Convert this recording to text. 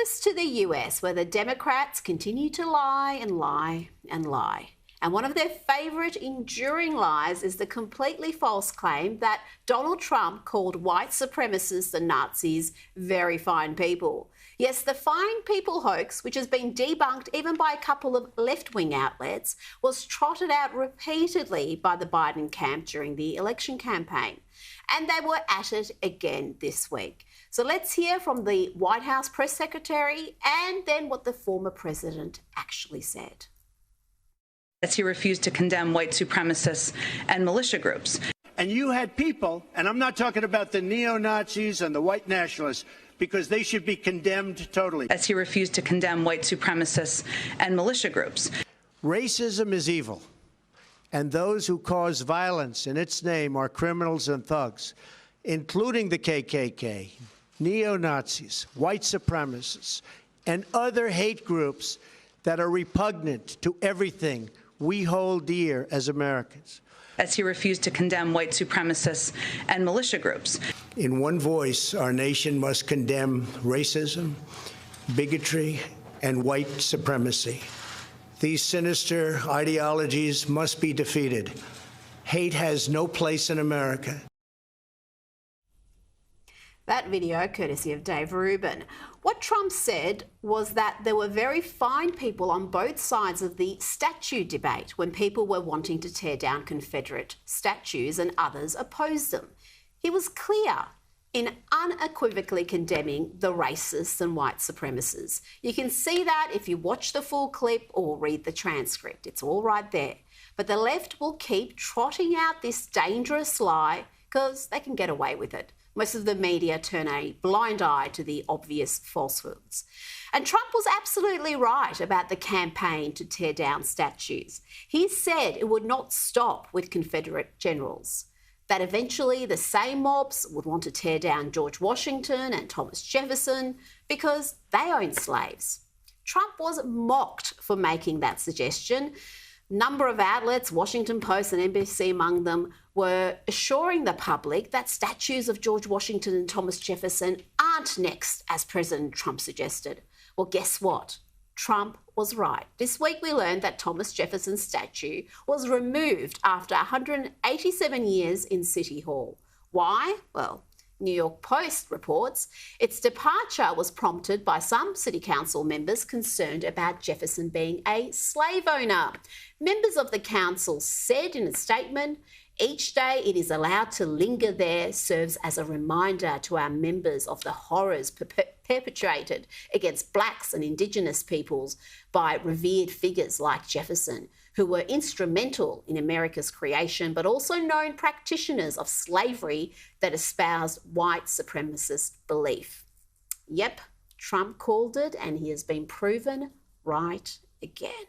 first to the US, where the Democrats continue to lie and lie and lie. And one of their favourite enduring lies is the completely false claim that Donald Trump called white supremacists and Nazis very fine people. Yes, the fine people hoax, which has been debunked even by a couple of left-wing outlets, was trotted out repeatedly by the Biden camp during the election campaign. And they were at it again this week. So let's hear from the White House press secretary and then what the former president actually said. As he refused to condemn white supremacists and militia groups. And you had people, and I'm not talking about the neo-Nazis and the white nationalists, because they should be condemned totally. As he refused to condemn white supremacists and militia groups. Racism is evil, and those who cause violence in its name are criminals and thugs, including the KKK, neo-Nazis, white supremacists, and other hate groups that are repugnant to everything we hold dear as Americans. As he refused to condemn white supremacists and militia groups. In one voice, our nation must condemn racism, bigotry, and white supremacy. These sinister ideologies must be defeated. Hate has no place in America. That video, courtesy of Dave Rubin. What Trump said was that there were very fine people on both sides of the statue debate when people were wanting to tear down Confederate statues and others opposed them. He was clear in unequivocally condemning the racists and white supremacists. You can see that if you watch the full clip or read the transcript. It's all right there. But the left will keep trotting out this dangerous lie because they can get away with it. Most of the media turn a blind eye to the obvious falsehoods. And Trump was absolutely right about the campaign to tear down statues. He said it would not stop with Confederate generals, that eventually the same mobs would want to tear down George Washington and Thomas Jefferson because they owned slaves. Trump was mocked for making that suggestion. Number of outlets, Washington Post and NBC among them, were assuring the public that statues of George Washington and Thomas Jefferson aren't next, as President Trump suggested. Well, guess what? Trump was right. This week we learned that Thomas Jefferson's statue was removed after 187 years in City Hall. Why? Well, New York Post reports its departure was prompted by some City Council members concerned about Jefferson being a slave owner. Members of the council said in a statement, "Each day it is allowed to linger there serves as a reminder to our members of the horrors perpetrated against blacks and Indigenous peoples by revered figures like Jefferson, who were instrumental in America's creation, but also known practitioners of slavery that espoused white supremacist belief." Yep, Trump called it, and he has been proven right again.